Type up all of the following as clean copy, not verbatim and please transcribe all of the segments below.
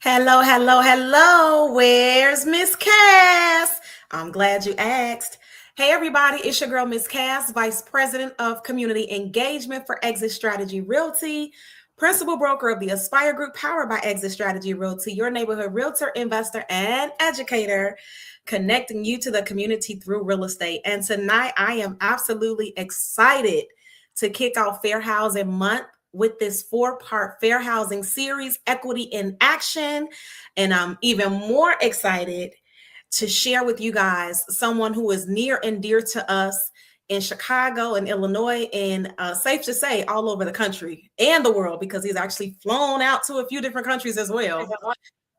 Hello, hello, hello. Where's Miss Cass? I'm glad you asked. Hey, everybody, it's your girl, Miss Cass, Vice President of Community Engagement for Exit Strategy Realty, Principal Broker of the Aspire Group, powered by Exit Strategy Realty, your neighborhood realtor, investor, and educator, connecting you to the community through real estate. And tonight, I am absolutely excited to kick off Fair Housing Month with this four-part fair housing series, Equity in Action. And I'm even more excited to share with you guys someone who is near and dear to us in Chicago and Illinois, and safe to say all over the country and the world, because he's actually flown out to a few different countries as well.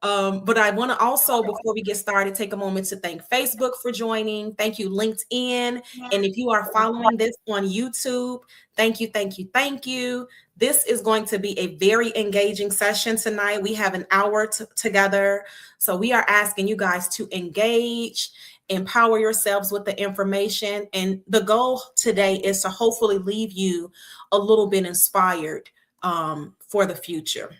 But I want to also, before we get started, take a moment to thank Facebook for joining. Thank you, LinkedIn. And if you are following this on YouTube, thank you, thank you, thank you. This is going to be a very engaging session tonight. We have an hour together. So we are asking you guys to engage, empower yourselves with the information. And the goal today is to hopefully leave you a little bit inspired for the future.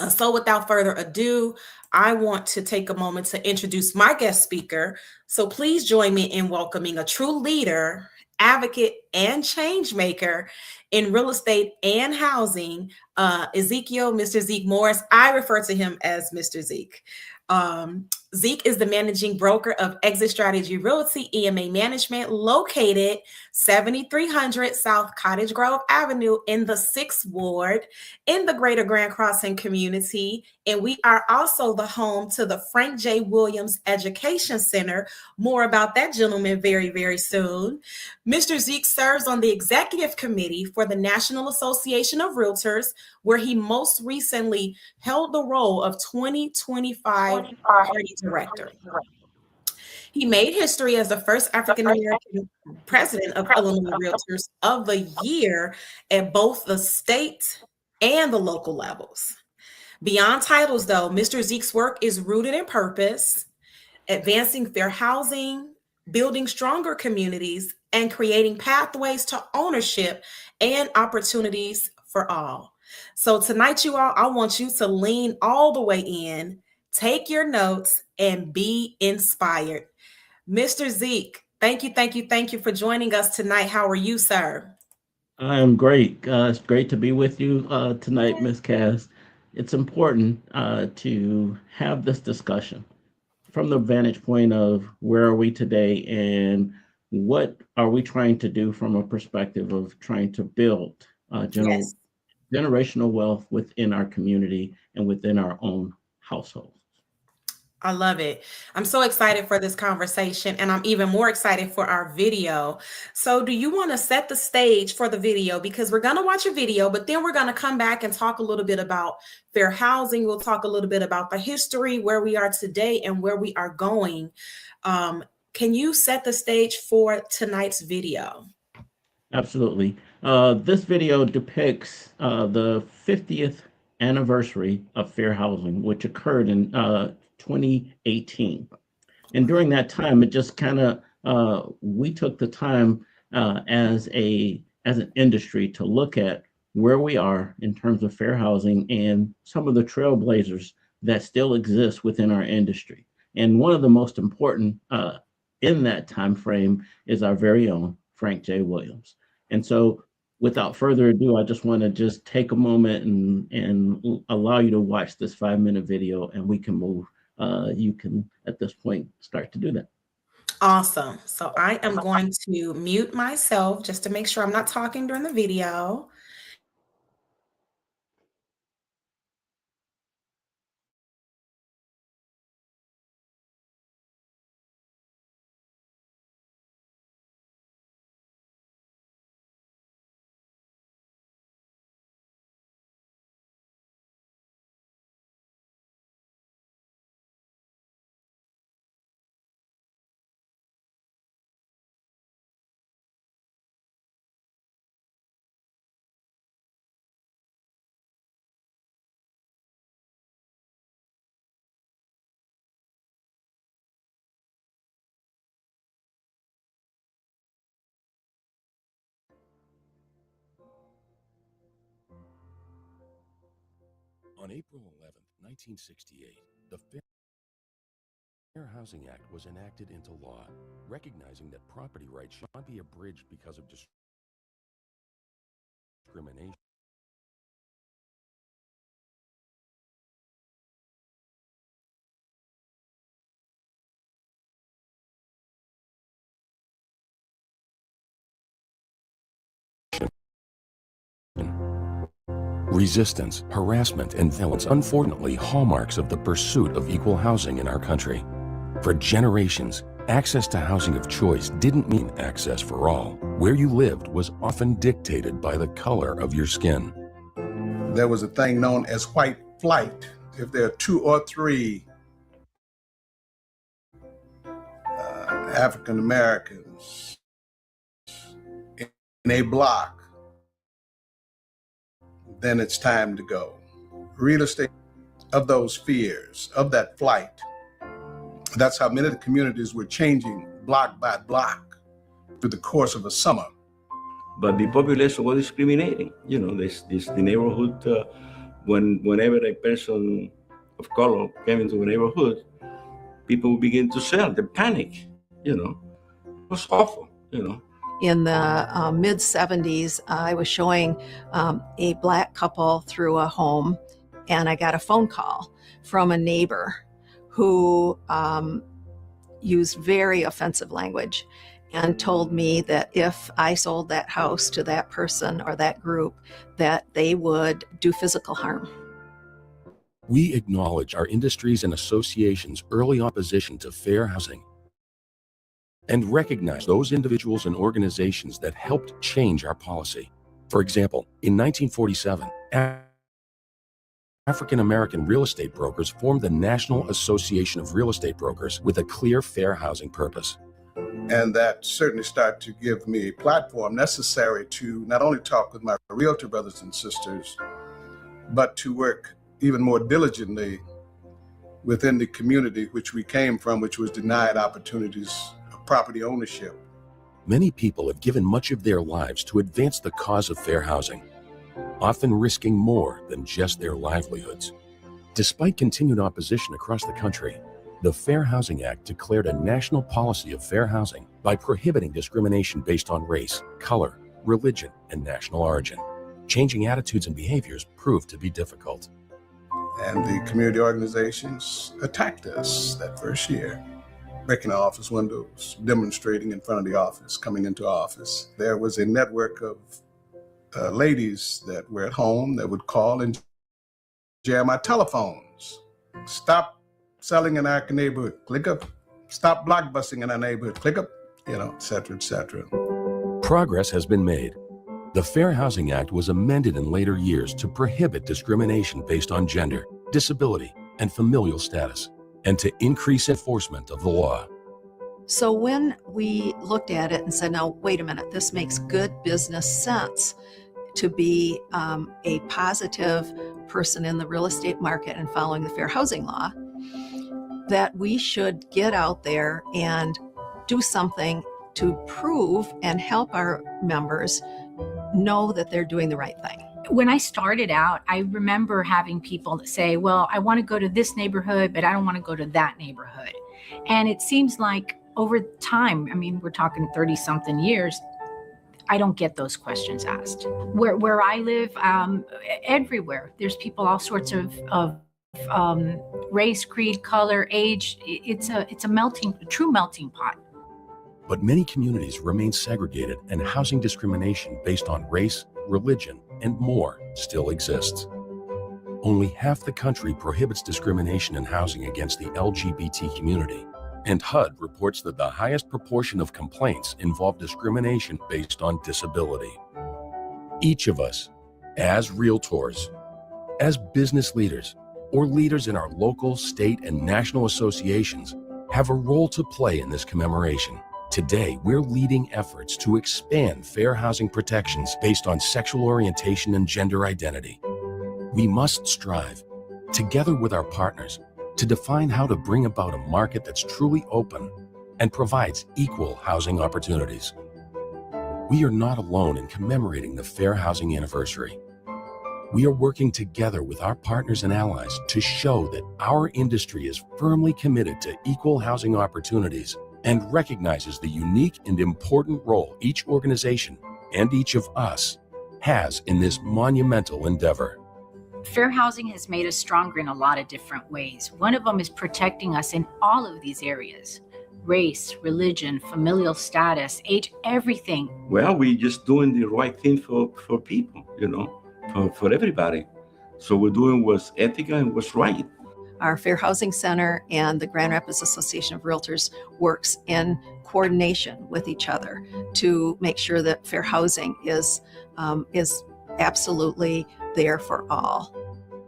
So without further ado, I want to take a moment to introduce my guest speaker. So please join me in welcoming a true leader, advocate, and change maker in real estate and housing, Ezekiel, Mr. Zeke Morris. I refer to him as Mr. Zeke. Zeke is the managing broker of Exit Strategy Realty EMA Management, located 7300 South Cottage Grove Avenue in the 6th Ward in the Greater Grand Crossing community. And we are also the home to the Frank J. Williams Education Center. More about that gentleman very, very soon. Mr. Zeke serves on the executive committee for the National Association of Realtors, where he most recently held the role of 2025 party director. He made history as the first African American president of Illinois Realtors of the Year at both the state and the local levels. Beyond titles, though, Mr. Zeke's work is rooted in purpose, advancing fair housing, building stronger communities, and creating pathways to ownership and opportunities for all. So tonight, you all, I want you to lean all the way in, take your notes, and be inspired. Mr. Zeke, thank you, thank you, thank you for joining us tonight. How are you, sir? I am great. It's great to be with you tonight, Miss Cass. It's important to have this discussion from the vantage point of where are we today and what are we trying to do from a perspective of trying to build Yes. generational wealth within our community and within our own households. I love it. I'm so excited for this conversation, and I'm even more excited for our video. So, do you want to set the stage for the video? Because we're going to watch a video, but then we're going to come back and talk a little bit about fair housing. We'll talk a little bit about the history, where we are today, and where we are going. Can you set the stage for tonight's video? Absolutely. This video depicts the 50th anniversary of fair housing, which occurred in 2018. And during that time, it just kind of we took the time as an industry to look at where we are in terms of fair housing and some of the trailblazers that still exist within our industry. And one of the most important in that time frame is our very own Frank J. Williams. And so, without further ado, I just want to just take a moment and allow you to watch this 5-minute video, and we can move. You can at this point start to do that. Awesome. So, I am going to mute myself just to make sure I'm not talking during the video. On April 11, 1968, the Fair Housing Act was enacted into law, recognizing that property rights should not be abridged because of discrimination. Resistance, harassment, and violence, unfortunately, hallmarks of the pursuit of equal housing in our country. For generations, access to housing of choice didn't mean access for all. Where you lived was often dictated by the color of your skin. There was a thing known as white flight. If there are 2 or 3 African Americans in a block, then it's time to go. Real estate of those fears, of that flight. That's how many of the communities were changing block by block through the course of a summer. But the population was discriminating. You know, the neighborhood, whenever a person of color came into a neighborhood, people would begin to sell, they panic, you know. It was awful, you know. In the mid-70s, I was showing a Black couple through a home, and I got a phone call from a neighbor who used very offensive language and told me that if I sold that house to that person or that group, that they would do physical harm. We acknowledge our industries and associations' early opposition to fair housing and recognize those individuals and organizations that helped change our policy. For example, in 1947, African American real estate brokers formed the National Association of Real Estate Brokers with a clear fair housing purpose. And that certainly started to give me a platform necessary to not only talk with my realtor brothers and sisters, but to work even more diligently within the community which we came from, which was denied opportunities of property ownership. Many people have given much of their lives to advance the cause of fair housing, often risking more than just their livelihoods. Despite continued opposition across the country, the Fair Housing Act declared a national policy of fair housing by prohibiting discrimination based on race, color, religion, and national origin. Changing attitudes and behaviors proved to be difficult. And the community organizations attacked us that first year, breaking our office windows, demonstrating in front of the office, coming into office. There was a network of ladies that were at home that would call and jam our telephones. Stop selling in our neighborhood, click up. Stop blockbusting in our neighborhood, click up, you know, et cetera, et cetera. Progress has been made. The Fair Housing Act was amended in later years to prohibit discrimination based on gender, disability, and familial status, and to increase enforcement of the law. So when we looked at it and said, now, wait a minute, this makes good business sense to be a positive person in the real estate market and following the fair housing law, that we should get out there and do something to prove and help our members know that they're doing the right thing. When I started out, I remember having people say, well, I want to go to this neighborhood, but I don't want to go to that neighborhood. And it seems like over time, I mean, we're talking 30 something years, I don't get those questions asked. Where I live, everywhere, there's people, all sorts of race, creed, color, age. It's a true melting pot. But many communities remain segregated, and housing discrimination based on race, religion, and more still exists. Only half the country prohibits discrimination in housing against the LGBT community, and HUD reports that the highest proportion of complaints involve discrimination based on disability. Each of us, as realtors, as business leaders, or leaders in our local, state, and national associations, have a role to play in this commemoration. Today, we're leading efforts to expand fair housing protections based on sexual orientation and gender identity. We must strive, together with our partners, to define how to bring about a market that's truly open and provides equal housing opportunities. We are not alone in commemorating the Fair Housing Anniversary. We are working together with our partners and allies to show that our industry is firmly committed to equal housing opportunities and recognizes the unique and important role each organization and each of us has in this monumental endeavor. Fair housing has made us stronger in a lot of different ways. One of them is protecting us in all of these areas: race, religion, familial status, age, everything. Well, we just doing the right thing for people, for everybody. So we're doing what's ethical and what's right. Our Fair Housing Center and the Grand Rapids Association of Realtors works in coordination with each other to make sure that fair housing is absolutely there for all.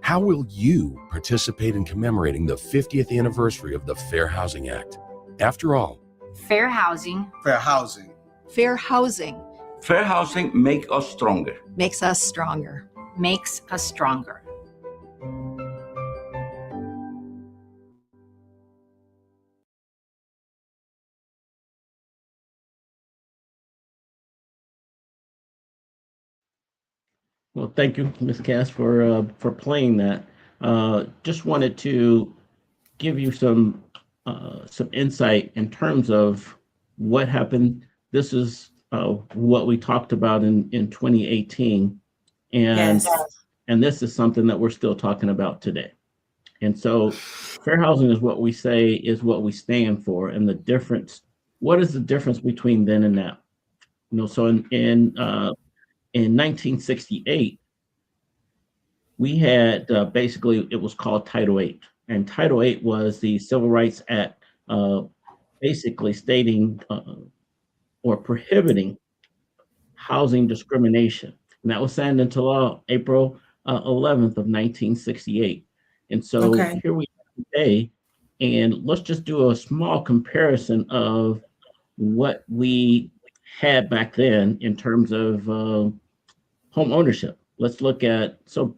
How will you participate in commemorating the 50th anniversary of the Fair Housing Act? After all, Fair housing. Fair housing. Fair housing Fair housing make us stronger. makes us stronger. Makes us stronger. Well, thank you, Ms. Cass, for playing that. Just wanted to give you some insight in terms of what happened. This is what we talked about in 2018, and Yes. and this is something that we're still talking about today. And so, fair housing is what we say is what we stand for, and the difference. What is the difference between then and now? So in 1968, we had basically, it was called Title VIII. And Title VIII was the Civil Rights Act, basically stating or prohibiting housing discrimination. And that was signed into law April 11th of 1968. And so Okay. here we are today, and let's just do a small comparison of what we had back then in terms of home ownership. Let's look at, so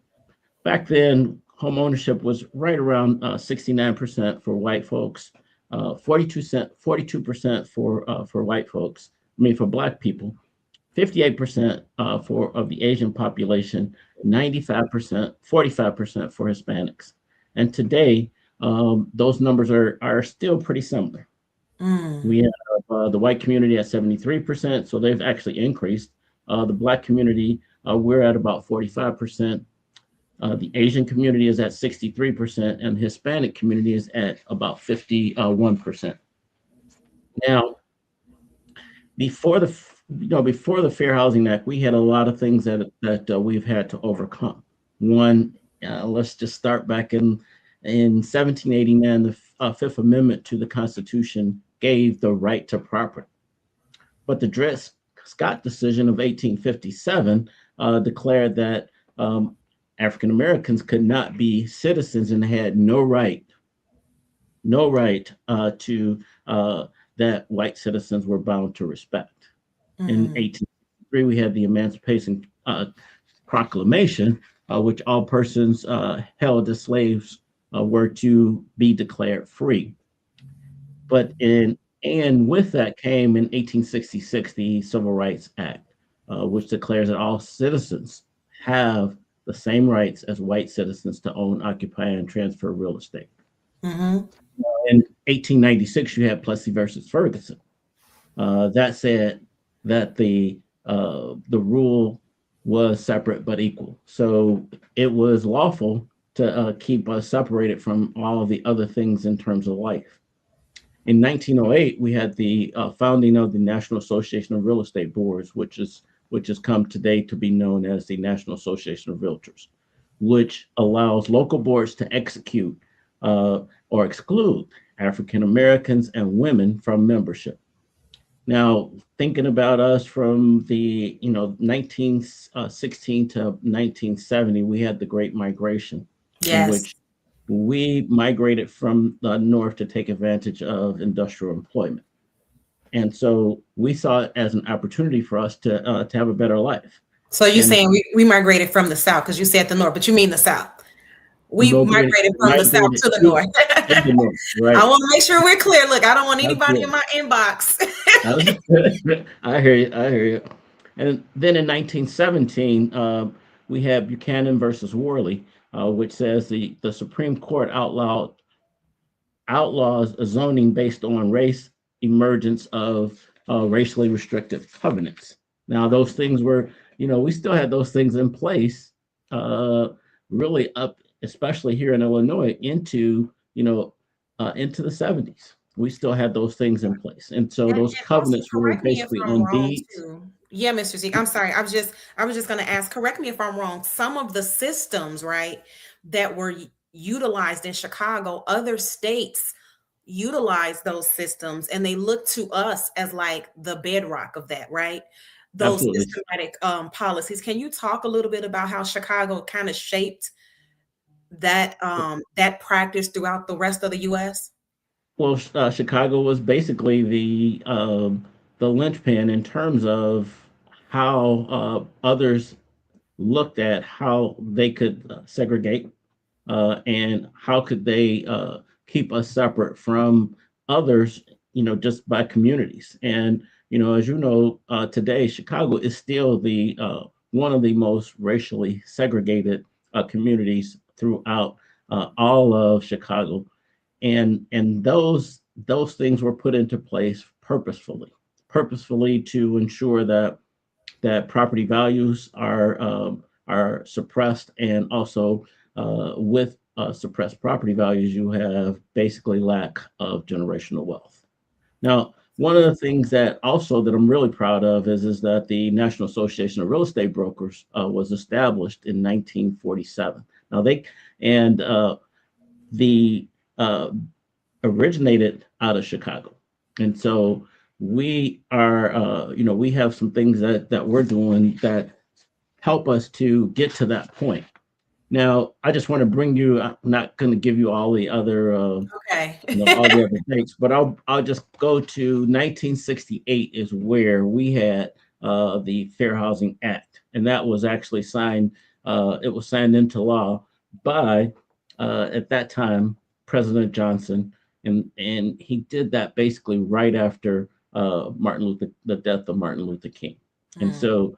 back then, home ownership was right around 69% for white folks, 42% for white folks, for Black people, 58% of the Asian population, 95%, 45% for Hispanics. And today, those numbers are still pretty similar. We have the white community at 73%, so they've actually increased. The Black community, we're at about 45%. The Asian community is at 63%, and the Hispanic community is at about 51%. Now, before the Fair Housing Act, we had a lot of things that we've had to overcome. One, let's just start back in 1789, the Fifth Amendment to the Constitution gave the right to property. But the Dred Scott decision of 1857 declared that African Americans could not be citizens and had no right to that white citizens were bound to respect. In 1863, we had the Emancipation Proclamation, which all persons held as slaves were to be declared free. But with that came in 1866 the Civil Rights Act, which declares that all citizens have the same rights as white citizens to own, occupy, and transfer real estate. In 1896, you had Plessy versus Ferguson. That said that the rule was separate but equal. So it was lawful to keep us separated from all of the other things in terms of life. In 1908, we had the founding of the National Association of Real Estate Boards, which has come today to be known as the National Association of Realtors, which allows local boards to execute or exclude African Americans and women from membership. Now, thinking about us from the 1916 to 1970, we had the Great Migration, in which we migrated from the north to take advantage of industrial employment. And so we saw it as an opportunity for us to have a better life. So you're saying we migrated from the south, because you said the north, but you mean the south. We migrated from the south to the north. Right. I want to make sure we're clear. Look, I don't want anybody in my inbox. I hear you. And then in 1917, we have Buchanan versus Worley, which says the Supreme Court outlaws zoning based on race, emergence of racially restrictive covenants. Now, those things were, we still had those things in place, really up, especially here in Illinois, into the 70s. We still had those things in place, and so those And also covenants were correct me if basically I'm on wrong deeds. too. Yeah, Mr. Zeke. I'm sorry. I was just going to ask, correct me if I'm wrong. Some of the systems, right, that were utilized in Chicago, other states utilize those systems and they look to us as like the bedrock of that, right? Those Absolutely. systematic policies. Can you talk a little bit about how Chicago kind of shaped that practice throughout the rest of the US? Well, Chicago was basically the linchpin in terms of how others looked at how they could segregate, and how could they keep us separate from others, just by communities. And as today Chicago is still the one of the most racially segregated communities throughout all of Chicago, and those things were put into place purposefully to ensure that property values are suppressed, and also with suppressed property values, you have basically lack of generational wealth. Now, one of the things that I'm really proud of is that the National Association of Real Estate Brokers was established in 1947. Now the originated out of Chicago, and so we are we have some things that we're doing that help us to get to that point. Now, I just want to bring you. I'm not going to give you all the other, Okay. all the other dates, but I'll just go to 1968 is where we had the Fair Housing Act, and that was actually signed. It was signed into law by at that time President Johnson, and he did that basically right after the death of Martin Luther King, and so.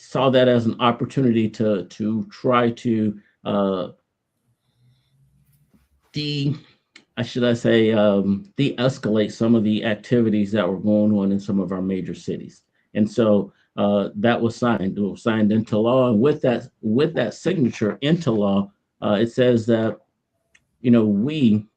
Saw that as an opportunity to try to de-escalate some of the activities that were going on in some of our major cities. And so that was signed. It was signed into law, and with that signature into law, it says that we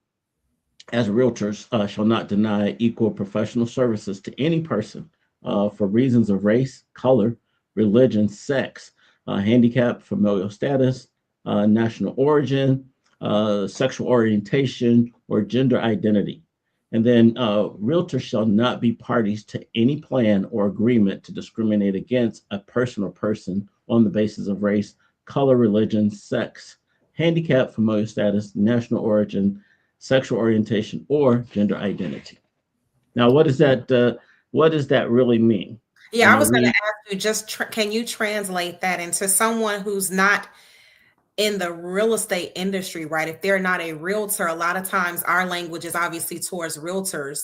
as realtors shall not deny equal professional services to any person for reasons of race, color, religion, sex, handicap, familial status, national origin, sexual orientation, or gender identity. And then realtors shall not be parties to any plan or agreement to discriminate against a person or person on the basis of race, color, religion, sex, handicap, familial status, national origin, sexual orientation, or gender identity. Now, what does that really mean? Yeah, I was going to ask you, can you translate that into someone who's not in the real estate industry, right? If they're not a realtor, a lot of times our language is obviously towards realtors.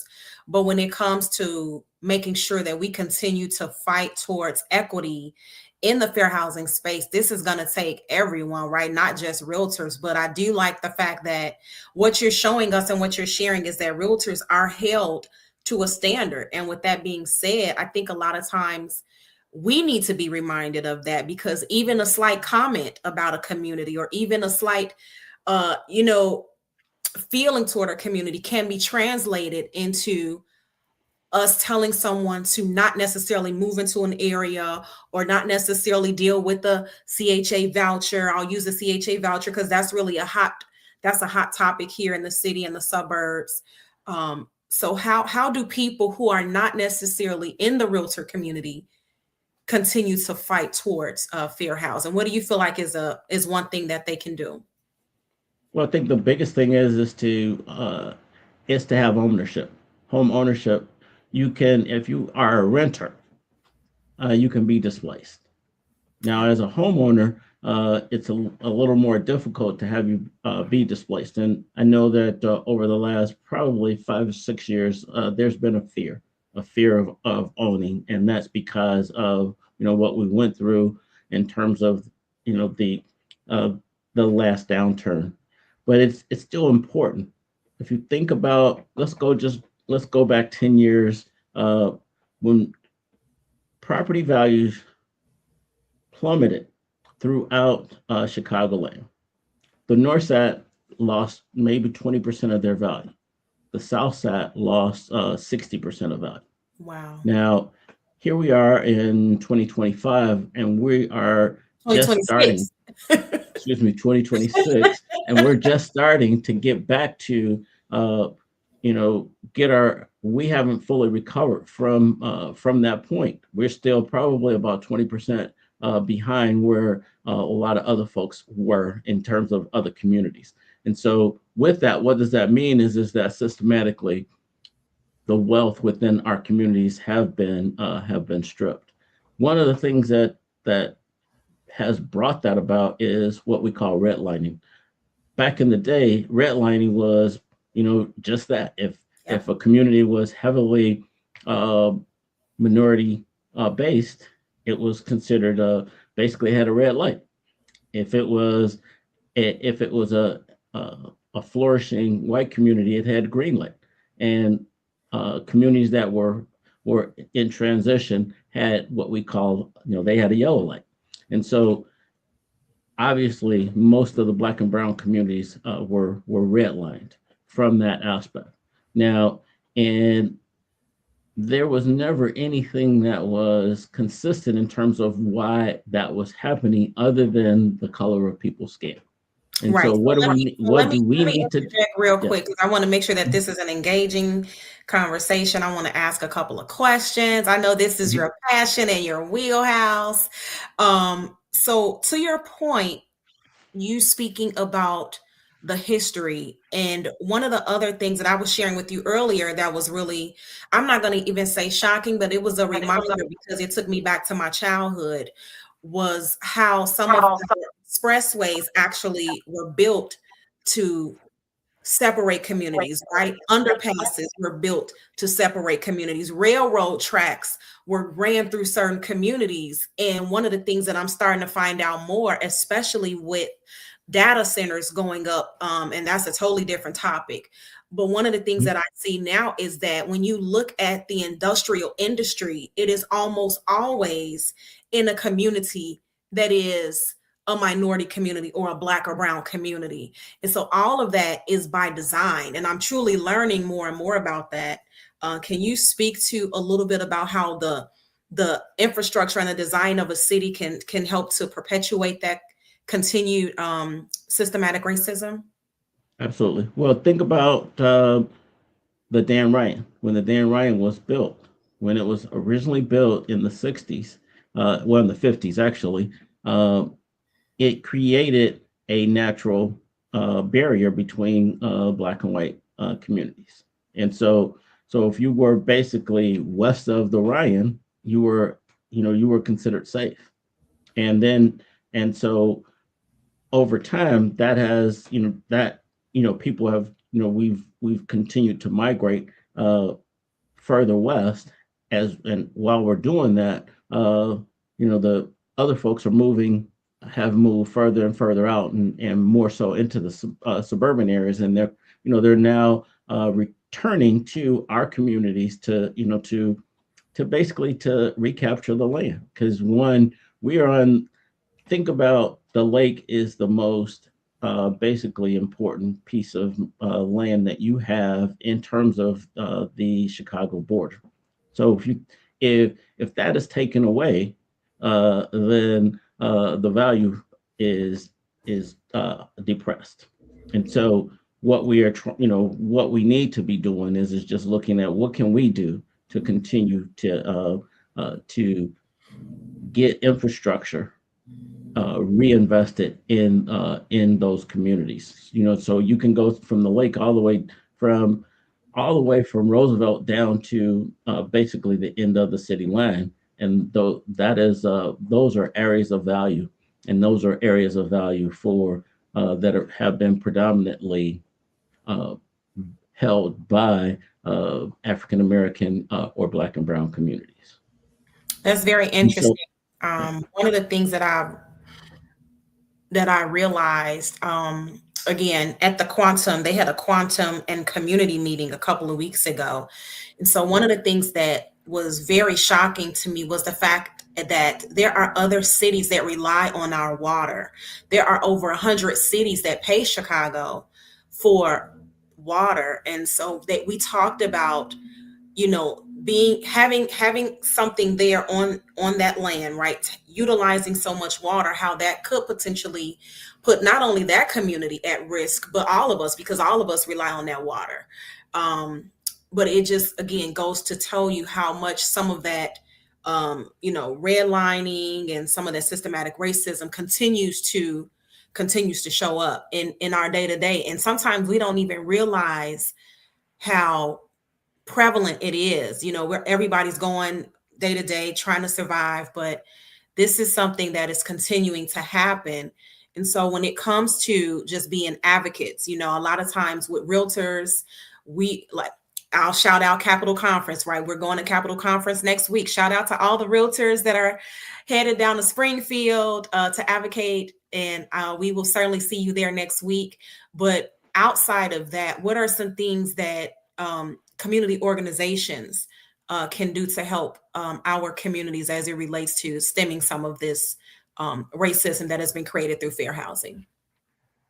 But when it comes to making sure that we continue to fight towards equity in the fair housing space, this is going to take everyone, right? Not just realtors. But I do like the fact that what you're showing us and what you're sharing is that realtors are held to a standard. And with that being said, I think a lot of times we need to be reminded of that, because even a slight comment about a community, or even a slight, feeling toward a community, can be translated into us telling someone to not necessarily move into an area, or not necessarily deal with the CHA voucher. I'll use the CHA voucher because that's really a hot topic here in the city and the suburbs. So how do people who are not necessarily in the realtor community continue to fight towards fair housing? What do you feel like is one thing that they can do? Well, I think the biggest thing is to have ownership, home ownership. You can, if you are a renter, you can be displaced. Now, as a homeowner, it's a little more difficult to have you be displaced. And I know that over the last probably 5 or 6 years, there's been a fear of owning, and that's because of what we went through in terms of, the last downturn, but it's still important. If you think about, let's go back 10 years, when property values plummeted throughout Chicagoland. The North Side lost maybe 20% of their value. The South Side lost 60% of value. Wow. Now, here we are in 2025, and we are just starting, 2026, and we're just starting to get back to, we haven't fully recovered from that point. We're still probably about 20% behind where a lot of other folks were in terms of other communities. And so with that, what does that mean is that systematically the wealth within our communities have been stripped. One of the things that has brought that about is what we call redlining. Back in the day, redlining was, just that. If a community was heavily minority based, it was considered basically had a red light. If it was a flourishing white community, it had a green light. And communities that were in transition had what we call, they had a yellow light. And so obviously most of the Black and brown communities were redlined from that aspect. Now, and there was never anything that was consistent in terms of why that was happening other than the color of people's skin. And right. so what do we need to interject real quick, because I want to make sure that this is an engaging conversation. I want to ask a couple of questions. I know this is your passion and your wheelhouse. So to your point, you speaking about the history, and one of the other things that I was sharing with you earlier that was really, I'm not going to even say shocking, but it was a reminder because it took me back to my childhood, was how some of the expressways actually were built to separate communities, right? Underpasses were built to separate communities. Railroad tracks were ran through certain communities. And one of the things that I'm starting to find out more, especially with data centers going up, and that's a totally different topic. But one of the things that I see now is that when you look at the industrial industry, it is almost always in a community that is a minority community or a Black or brown community. And so all of that is by design. And I'm truly learning more and more about that. Can you speak to a little bit about how the infrastructure and the design of a city can help to perpetuate that continued systematic racism? Absolutely. Well, think about the Dan Ryan. When the Dan Ryan was built, when it was originally built in the 60s, in the 50s actually, it created a natural barrier between Black and white communities. And so if you were basically west of the Ryan, you were considered safe. And so over time, that has, people have, we've continued to migrate further west, and while we're doing that, the other folks have moved further and further out, and more so into the suburban areas, and they're now returning to our communities to basically to recapture the land. Because one, think about the lake is the most basically important piece of land that you have in terms of the Chicago border. So if that is taken away, then the value is depressed. And so what what we need to be doing is just looking at what can we do to continue to get infrastructure reinvested in those communities. So you can go from the lake all the way from Roosevelt down to basically the end of the city line. And those are areas of value, and those are areas of value for that have been predominantly held by African American or Black and brown communities. That's very interesting. One of the things that I realized, again, at the Quantum, they had a Quantum and community meeting a couple of weeks ago. And so one of the things that was very shocking to me was the fact that there are other cities that rely on our water. There are over 100 cities that pay Chicago for water. And so that we talked about, being having something there on that land, right, utilizing so much water, how that could potentially put not only that community at risk, but all of us, because all of us rely on that water. But it just, again, goes to tell you how much some of that redlining and some of that systematic racism continues to show up in our day-to-day. And sometimes we don't even realize how prevalent it is, where everybody's going day to day trying to survive, but this is something that is continuing to happen. And so when it comes to just being advocates, a lot of times with realtors, I'll shout out Capital Conference, right? We're going to Capital Conference next week. Shout out to all the realtors that are headed down to Springfield to advocate. And we will certainly see you there next week. But outside of that, what are some things that community organizations can do to help our communities as it relates to stemming some of this racism that has been created through fair housing?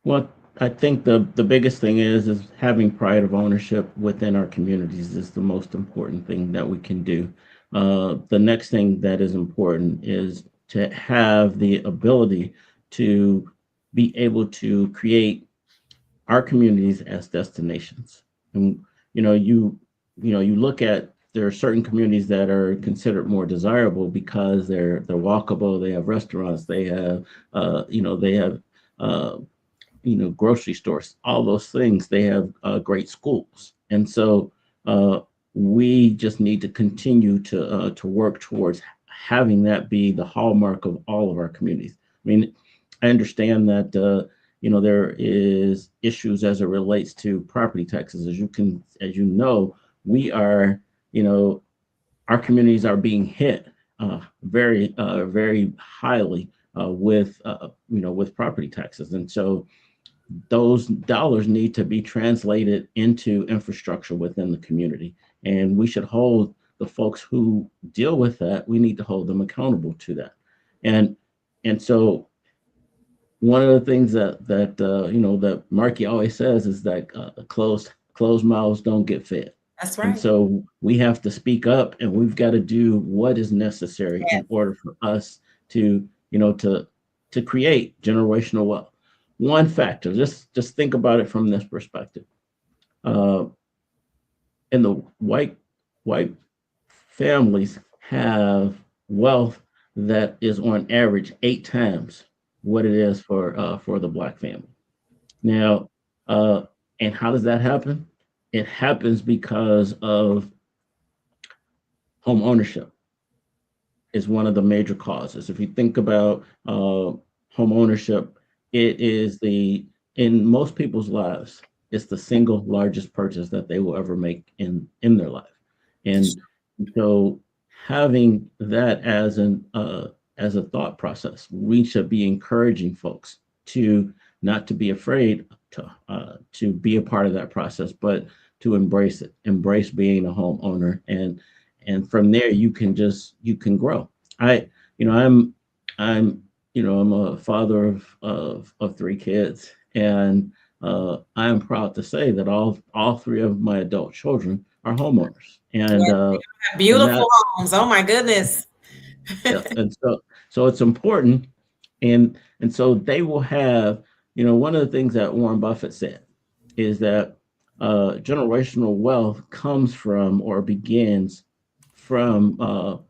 Well, I think the biggest thing is having pride of ownership within our communities is the most important thing that we can do. The next thing that is important is to have the ability to be able to create our communities as destinations. And you look at, there are certain communities that are considered more desirable because they're walkable. They have restaurants. They have grocery stores. All those things. They have great schools, and so we just need to continue to work towards having that be the hallmark of all of our communities. I mean, I understand that there is issues as it relates to property taxes. As you know, we are, our communities are being hit very highly with property taxes, and so those dollars need to be translated into infrastructure within the community, and we should hold the folks who deal with that. We need to hold them accountable to that, and so one of the things that Markey always says is that closed mouths don't get fed. That's right. And so we have to speak up, and we've got to do what is necessary in order for us to create generational wealth. One factor, just think about it from this perspective. And the white families have wealth that is on average 8 times what it is for the Black family. Now, and how does that happen? It happens because of home ownership is one of the major causes. If you think about home ownership, it is in most people's lives, it's the single largest purchase that they will ever make in their life. And so having that as a thought process, we should be encouraging folks to not to be afraid to be a part of that process, but to embrace it, embrace being a homeowner, and from there you can grow. I'm a father of 3 kids, and I'm proud to say that all 3 of my adult children are homeowners, and beautiful homes. Oh my goodness. Yeah, and so it's important, and so they will have, one of the things that Warren Buffett said is that generational wealth comes from or begins from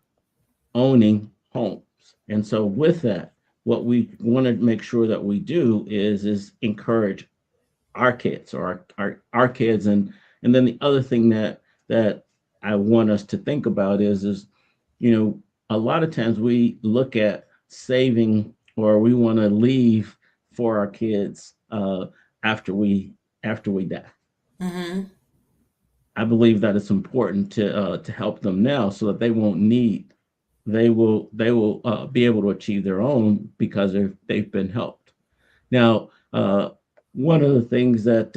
owning homes. And so with that, what we want to make sure that we do is encourage our kids or our kids. And then the other thing that I want us to think about is a lot of times we look at saving, or we want to leave for our kids after we die. Mm-hmm. I believe that it's important to help them now so that they won't need they will be able to achieve their own because they've been helped. Now, one of the things that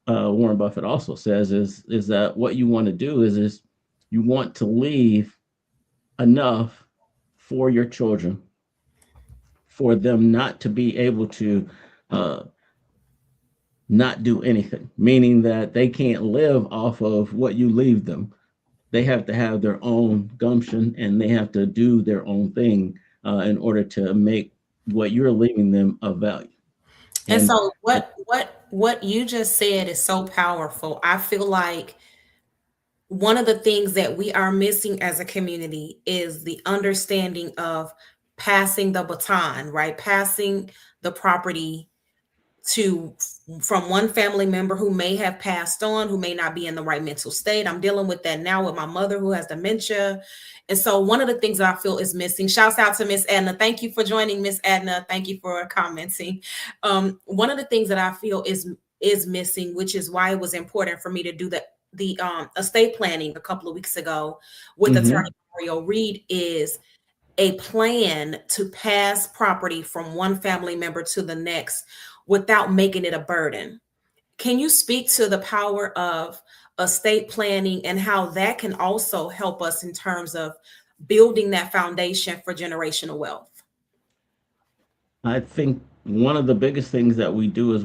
Warren Buffett also says is that what you want to do is you want to leave enough for your children for them not to be able to not do anything, meaning that they can't live off of what you leave them. They have to have their own gumption and they have to do their own thing in order to make what you're leaving them of value. And And so what you just said is so powerful. I feel like one of the things that we are missing as a community is the understanding of passing the baton, right? Passing the property to from one family member who may have passed on, who may not be in the right mental state. I'm dealing with that now with my mother who has dementia. And so one of the things that I feel is missing, shouts out to Miss Edna. Thank you for joining, Miss Edna. Thank you for commenting. One of the things that I feel is missing, which is why it was important for me to do the estate planning a couple of weeks ago with attorney Mario Reed, is a plan to pass property from one family member to the next without making it a burden. Can you speak to the power of estate planning and how that can also help us in terms of building that foundation for generational wealth? I think one of the biggest things that we do is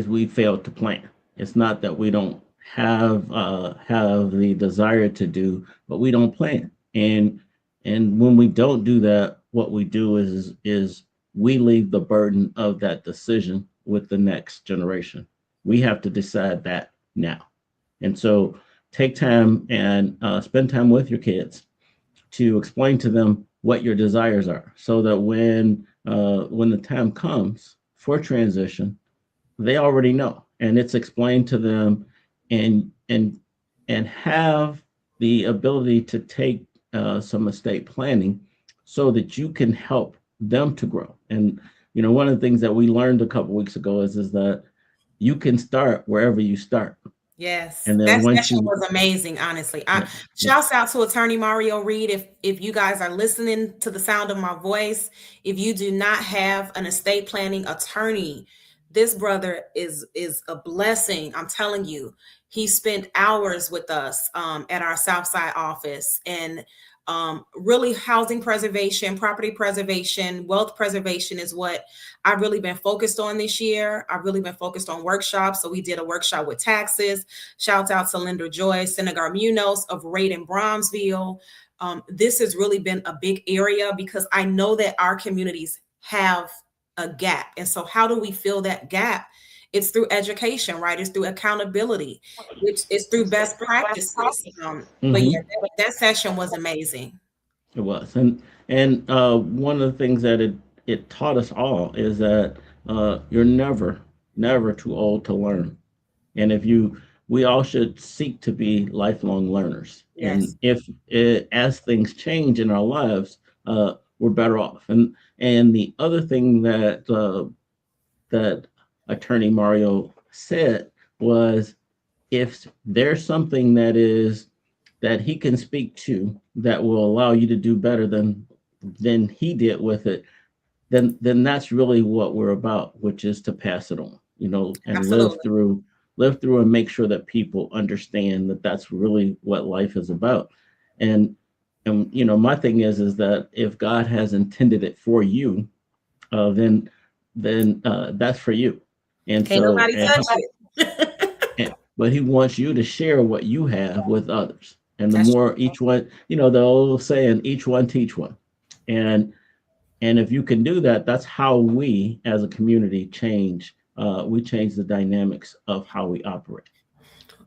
we fail to plan. It's not that we don't have the desire to do, but we don't plan. And when we don't do that, what we do is we leave the burden of that decision with the next generation. We have to decide that now. And so take time and spend time with your kids to explain to them what your desires are, so that when the time comes for transition, they already know, and it's explained to them, and have the ability to take some estate planning so that you can help them to grow. And one of the things that we learned a couple weeks ago is that you can start wherever you start. Yes, And then that once session you was amazing, honestly. yeah, Shouts out to attorney Mario Reed. If you guys are listening to the sound of my voice, if you do not have an estate planning attorney, this brother is a blessing. I'm telling you, he spent hours with us at our Southside office, and really housing preservation, property preservation, wealth preservation is what I've really been focused on this year. I've really been focused on workshops. So we did a workshop with taxes. Shouts out to Linda Joy, Senegar Munoz of Raid in Bromsville. This has really been a big area because I know that our communities have a gap. And so how do we fill that gap? It's through education, right? It's through accountability. It's through best practices. But yeah, that session was amazing. It was. And one of the things that it taught us all is that you're never too old to learn. And we all should seek to be lifelong learners. Yes. And as things change in our lives, we're better off. And the other thing that attorney Mario said was, if there's something that he can speak to that will allow you to do better than he did with it, then that's really what we're about, which is to pass it on, and Absolutely. live through and make sure that people understand that that's really what life is about. And my thing is that if God has intended it for you, then that's for you. And Can't so, nobody touch it. but he wants you to share what you have with others. And the That's more each one, the old saying, each one teach one. And if you can do that, that's how we as a community change. We change the dynamics of how we operate.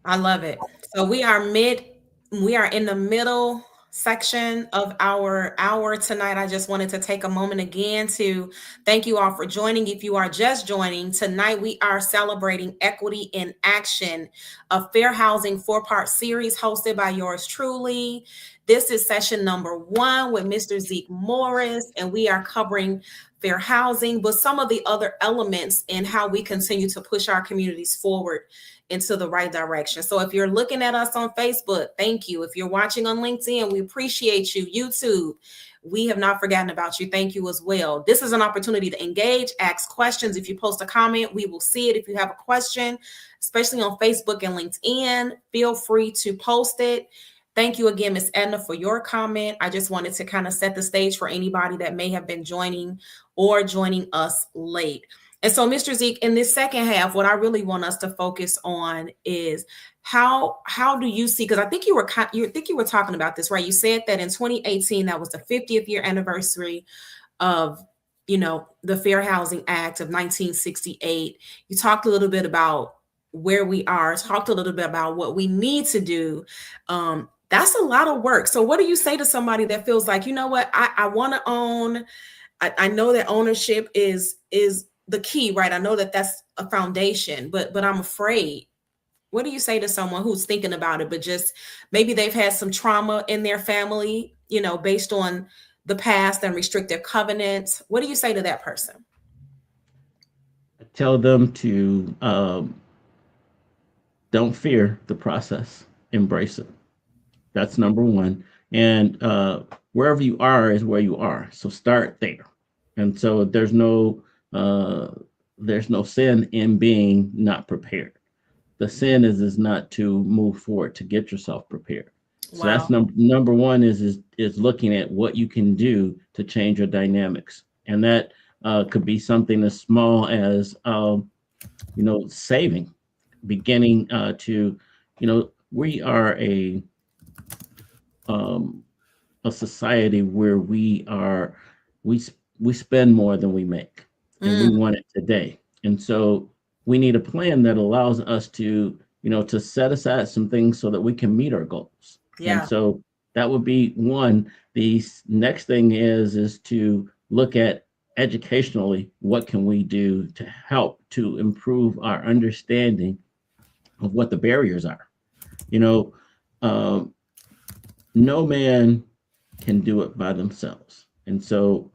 I love it. So we are in the middle section of our hour tonight. I just wanted to take a moment again to thank you all for joining. If you are just joining tonight, we are celebrating Equity in Action, a fair housing 4-part series hosted by yours truly. This is session number 1 with Mr. Zeke Morris, and we are covering fair housing, but some of the other elements in how we continue to push our communities forward into the right direction. So if you're looking at us on Facebook, thank you. If you're watching on LinkedIn, we appreciate you. YouTube, we have not forgotten about you. Thank you as well. This is an opportunity to engage, ask questions. If you post a comment, we will see it. If you have a question, especially on Facebook and LinkedIn, feel free to post it. Thank you again, Ms. Edna, for your comment. I just wanted to kind of set the stage for anybody that may have been joining or joining us late. And so, Mr. Zeke, in this second half, what I really want us to focus on is how do you see? Because I think you were talking about this, right? You said that in 2018, that was the 50th year anniversary of the Fair Housing Act of 1968. You talked a little bit about where we are, talked a little bit about what we need to do. That's a lot of work. So what do you say to somebody that feels like, you know what, I want to own? I know that ownership is the key, right? I know that that's a foundation, but I'm afraid. What do you say to someone who's thinking about it, but just maybe they've had some trauma in their family, based on the past and restrictive covenants? What do you say to that person? Tell them to don't fear the process, embrace it. That's number one. And wherever you are is where you are. So start there. And so there's no sin in being not prepared. The sin is not to move forward, to get yourself prepared. So that's number one is looking at what you can do to change your dynamics. And that could be something as small as, saving, beginning to, we are a society where we spend more than we make, and we want it today. And so we need a plan that allows us to, to set aside some things so that we can meet our goals. Yeah. And so that would be one. The next thing is to look at educationally, what can we do to help to improve our understanding of what the barriers are. No man can do it by themselves. And so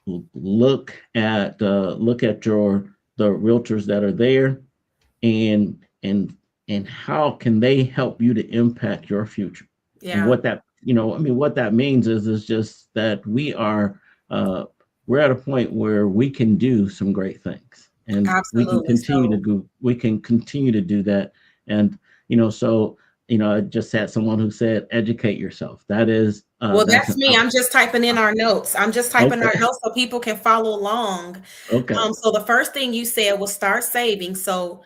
look at the realtors that are there, and how can they help you to impact your future? Yeah. And what that means is just that we're at a point where we can do some great things, and Absolutely. we can continue to do that. And I just had someone who said, educate yourself. That is that's me. I'm just typing in our notes. Our notes so people can follow along. Okay. So the first thing you said was start saving. So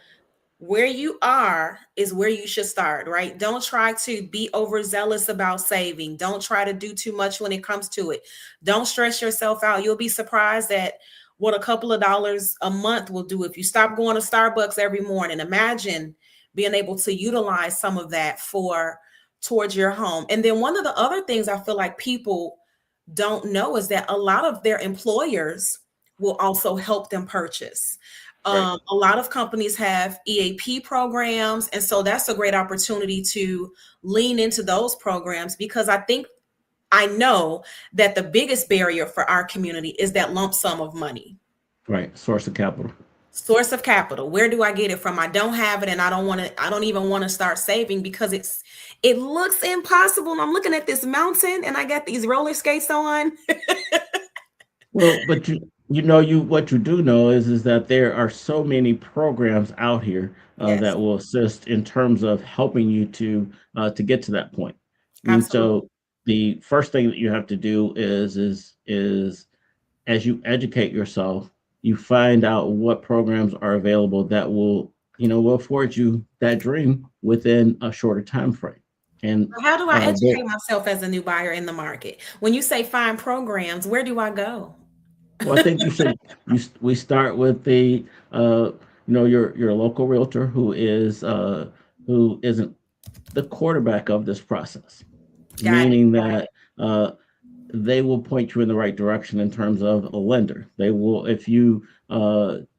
where you are is where you should start, right? Don't try to be overzealous about saving. Don't try to do too much when it comes to it. Don't stress yourself out. You'll be surprised at what a couple of dollars a month will do if you stop going to Starbucks every morning. Imagine being able to utilize some of that towards your home. And then one of the other things I feel like people don't know is that a lot of their employers will also help them purchase. Right. A lot of companies have EAP programs. And so that's a great opportunity to lean into those programs, because I know that the biggest barrier for our community is that lump sum of money. Right. Source of capital. Where do I get it from? I don't have it, and I don't even want to start saving because it looks impossible. And I'm looking at this mountain and I got these roller skates on. Well, but what you do know is that there are so many programs out here yes. that will assist in terms of helping you to get to that point. And so the first thing that you have to do is as you educate yourself, you find out what programs are available that will afford you that dream within a shorter time frame. And how do I educate myself as a new buyer in the market? When you say find programs, where do I go? Well, I think we start with the your local realtor who isn't the quarterback of this process, meaning that they will point you in the right direction in terms of a lender. They will, if you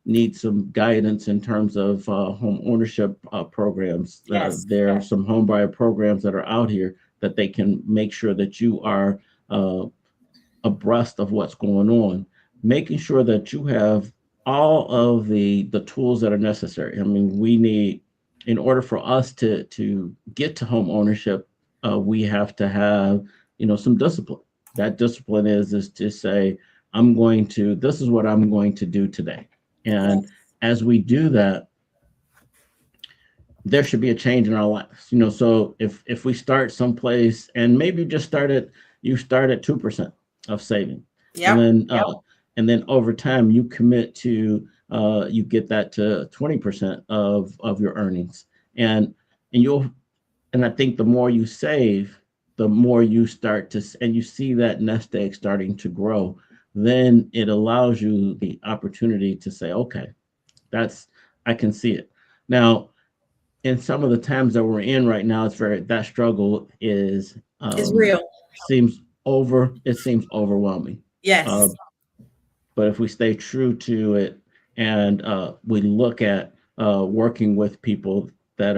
need some guidance in terms of home ownership programs, there are some home buyer programs that are out here that they can make sure that you are abreast of what's going on, making sure that you have all of the tools that are necessary. I mean, we need, in order for us to get to home ownership, we have to have, some discipline. That discipline is to say, this is what I'm going to do today. And Yes. as we do that, there should be a change in our lives. So if we start someplace, and maybe you start at 2% of saving, and Yep. then over time you commit to you get that to 20% of your earnings, and I think the more you save, the more you start to, and you see that nest egg starting to grow, then it allows you the opportunity to say, okay, I can see it now. In some of the times that we're in right now, that struggle It's real. seems overwhelming. Uh, Yes. but if we stay true to it, and we look at working with people that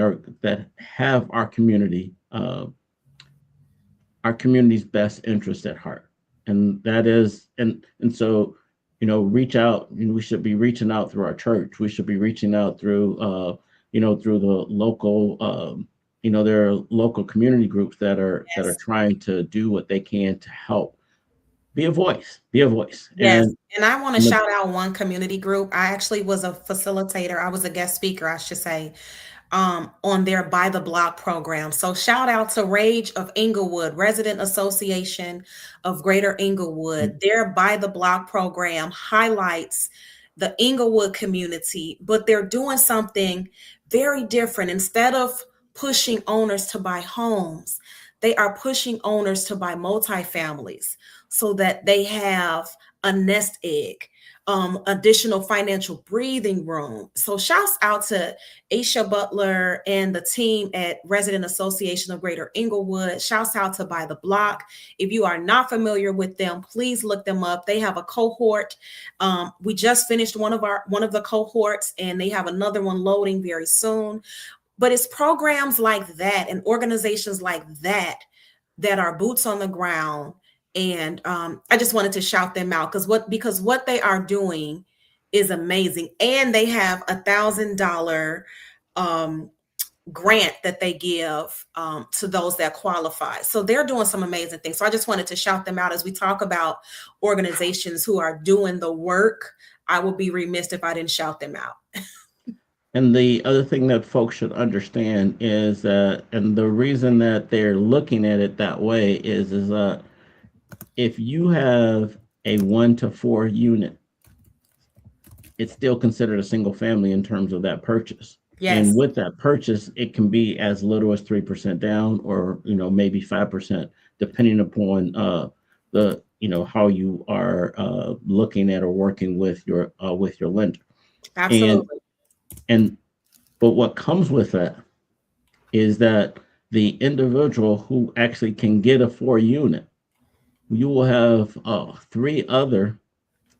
have our community's best interest at heart, and that is, and so, reach out. We should be reaching out through our church. We should be reaching out through through the local, there are local community groups that are Yes. trying to do what they can to help. Be a voice. Yes. And I want to And the, shout out one community group. I actually was a facilitator. I was a guest speaker, I should say, on their By the Block program. So shout out to Rage of Inglewood, Resident Association of Greater Inglewood. Their By the Block program highlights the Inglewood community, but they're doing something very different. Instead of pushing owners to buy homes, they are pushing owners to buy multifamilies so that they have a nest egg, additional financial breathing room. So shouts out to Aisha Butler and the team at Resident Association of Greater Inglewood. Shouts out to By the Block. If you are not familiar with them, please look them up. They have a cohort. We just finished one of the cohorts, and they have another one loading very soon. But it's programs like that and organizations like that that are boots on the ground. And I just wanted to shout them out because what they are doing is amazing. And they have $1,000 grant that they give to those that qualify. So they're doing some amazing things. So I just wanted to shout them out as we talk about organizations who are doing the work. I would be remiss if I didn't shout them out. And the other thing that folks should understand is that, and the reason that they're looking at it that way is that if you have a 1 to 4 unit, it's still considered a single family in terms of that purchase. Yes. And with that purchase, it can be as little as 3% down, or maybe 5%, depending upon the how you are looking at or working with your lender. Absolutely. But what comes with that is that the individual who actually can get a 4 unit, you will have three other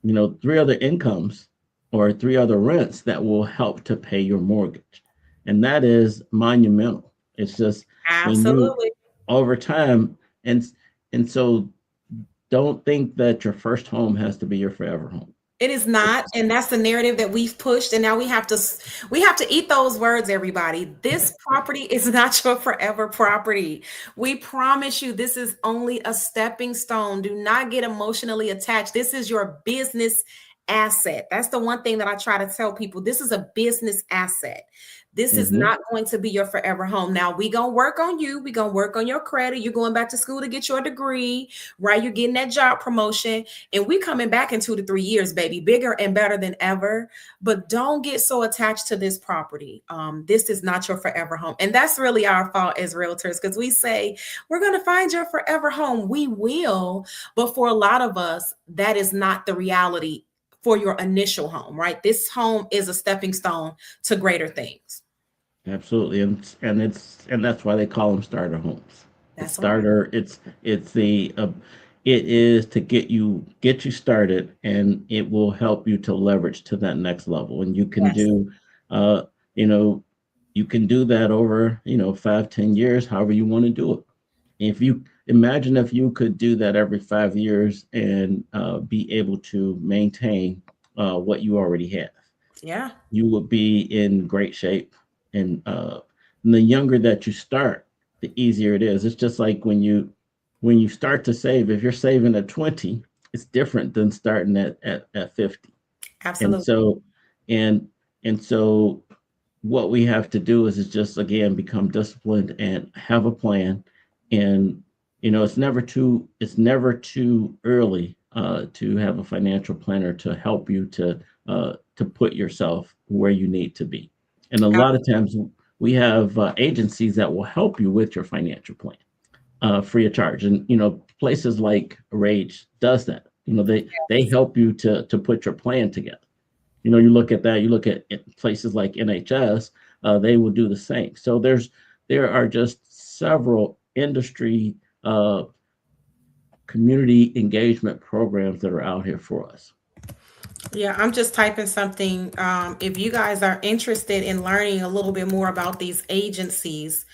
incomes or 3 other rents that will help to pay your mortgage. And that is monumental. It's just Absolutely. over time. And so don't think that your first home has to be your forever home. It is not, and that's the narrative that we've pushed, and now we have to eat those words, everybody. This property is not your forever property. We promise you this is only a stepping stone. Do not get emotionally attached. This is your business asset. That's the one thing that I try to tell people. This is a business asset. This is not going to be your forever home. Now, we going to work on you. We going to work on your credit. You're going back to school to get your degree, right? You're getting that job promotion. And we coming back in 2 to 3 years, baby, bigger and better than ever. But don't get so attached to this property. This is not your forever home. And that's really our fault as realtors, because we say, we're going to find your forever home. We will. But for a lot of us, that is not the reality for your initial home, right? This home is a stepping stone to greater things. Absolutely, and that's why they call them starter homes. That's Starter. It is to get you started, and it will help you to leverage to that next level. And you can do, you can do that over 5-10 years, however you want to do it. If you imagine if you could do that every 5 years and be able to maintain what you already have, Yeah. you would be in great shape. And the younger that you start, the easier it is. It's just like when you start to save. If you're saving at 20, it's different than starting at 50. And Absolutely. so and and so what we have to do is just again become disciplined and have a plan. And it's never too early to have a financial planner to help you to put yourself where you need to be. And a lot of times we have agencies that will help you with your financial plan free of charge. And places like Rage does that. They help you to put your plan together. You look at that. You look at places like NHS, they will do the same. So there are just several industry community engagement programs that are out here for us. Yeah, I'm just typing something. If you guys are interested in learning a little bit more about these agencies,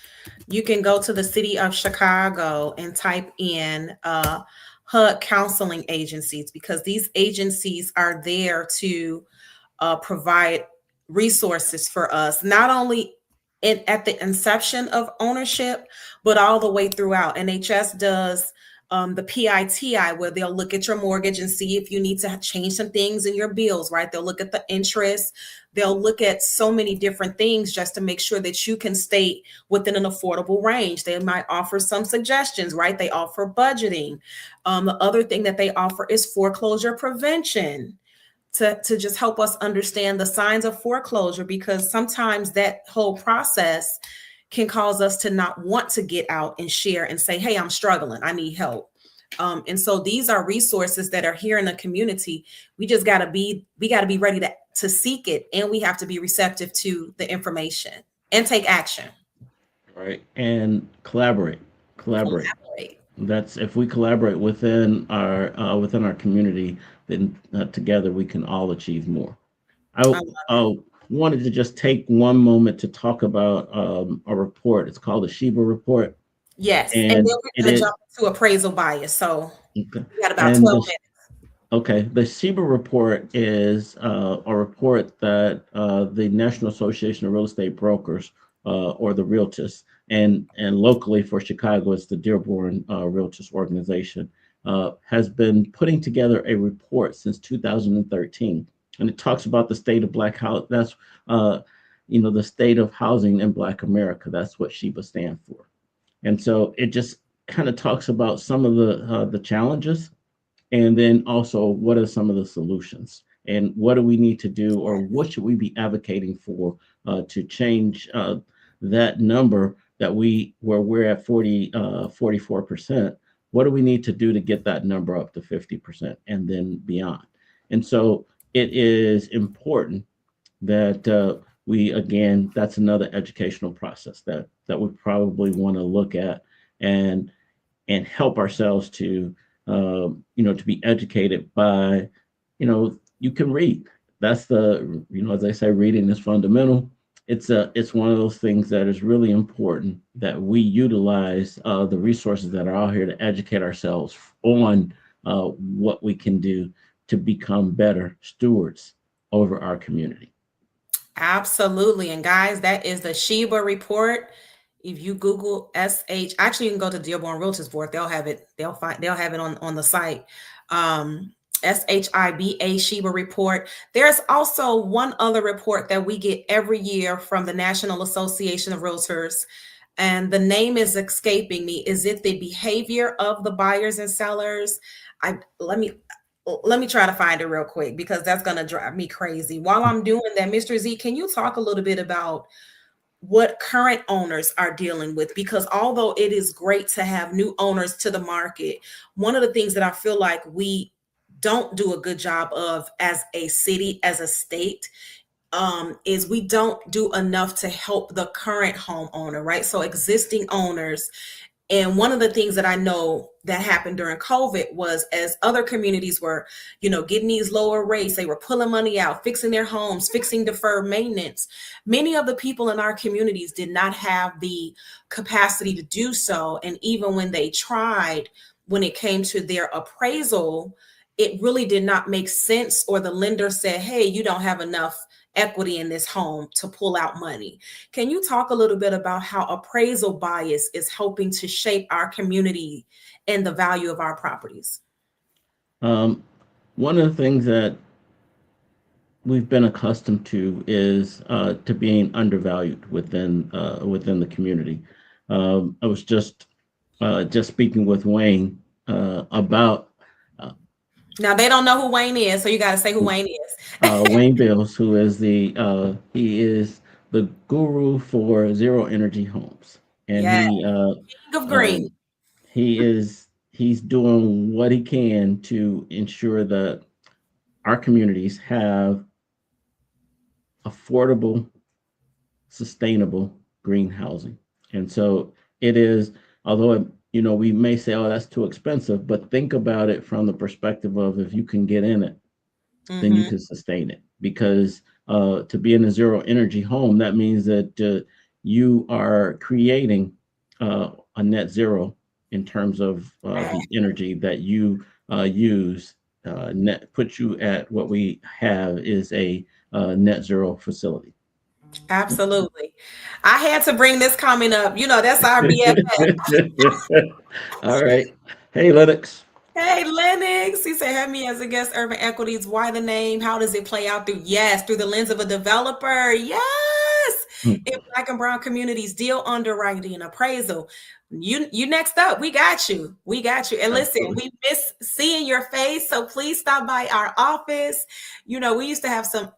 you can go to the city of Chicago and type in HUD counseling agencies, because these agencies are there to provide resources for us, not only at the inception of ownership, but all the way throughout. NHS does the PITI, where they'll look at your mortgage and see if you need to change some things in your bills, right? They'll look at the interest. They'll look at so many different things just to make sure that you can stay within an affordable range. They might offer some suggestions, right? They offer budgeting. The other thing that they offer is foreclosure prevention, to just help us understand the signs of foreclosure, because sometimes that whole process can cause us to not want to get out and share and say, hey, I'm struggling, I need help. And so these are resources that are here in the community. We got to be ready to seek it, and we have to be receptive to the information and take action. Right. And collaborate. Collaborate. That's if we collaborate within our community, then together we can all achieve more. I wanted to just take one moment to talk about a report. It's called the Sheba report. Yes, and And then we're going to jump to appraisal bias. So okay. we got about And 12 minutes. Okay, the Sheba report is a report that the National Association of Real Estate Brokers, or the Realtors, and locally for Chicago, it's the Dearborn Realtors organization, has been putting together a report since 2013, and it talks about the state of Black house. That's the state of housing in Black America. That's what Sheba stands for, and so it just kind of talks about some of the challenges, and then also what are some of the solutions, and what do we need to do, or what should we be advocating for to change that number where we're at 44%. What do we need to do to get that number up to 50% and then beyond? And so it is important that that's another educational process that we probably want to look at and help ourselves to to be educated by, you can read. That's as they say, reading is fundamental. It's one of those things that is really important that we utilize the resources that are out here to educate ourselves on what we can do to become better stewards over our community. Absolutely. And guys, that is the Sheba report. If you Google actually you can go to Dearborn Realtors Board. They'll have it. They'll have it on the site. SHIBA Sheba report. There's also one other report that we get every year from the National Association of Realtors, and the name is escaping me. Is it the behavior of the buyers and sellers? Let me try to find it real quick, because that's going to drive me crazy. While I'm doing that, Mr. Z, can you talk a little bit about what current owners are dealing with? Because although it is great to have new owners to the market, one of the things that I feel like we don't do a good job of as a city, as a state, is we don't do enough to help the current homeowner, right? So existing owners, And one of the things that I know that happened during COVID was, as other communities were, getting these lower rates, they were pulling money out, fixing their homes, fixing deferred maintenance. Many of the people in our communities did not have the capacity to do so. And even when they tried, when it came to their appraisal, it really did not make sense, or the lender said, hey, you don't have enough equity in this home to pull out money. Can you talk a little bit about how appraisal bias is helping to shape our community and the value of our properties? One of the things that we've been accustomed to is to being undervalued within the community. I was just speaking with Wayne about Now they don't know who Wayne is, so you got to say who Wayne is. Wayne Bills, who is he is the guru for zero energy homes, and Yeah, King of Green. he's doing what he can to ensure that our communities have affordable, sustainable green housing. And so it is, although we may say, oh, that's too expensive, but think about it from the perspective of, if you can get in it, then you can sustain it. Because to be in a zero energy home, that means that you are creating a net zero in terms of the energy that you use. Net puts you at what we have is a net zero facility. Absolutely. I had to bring this comment up. That's our BFF. All right. Hey, Lennox. Hey, Lennox. He said, have me as a guest, Urban Equities. Why the name? How does it play out through the lens of a developer? Yes. In Black and brown communities, deal underwriting and appraisal. You next up. We got you. And listen, we miss seeing your face, so please stop by our office. We used to have some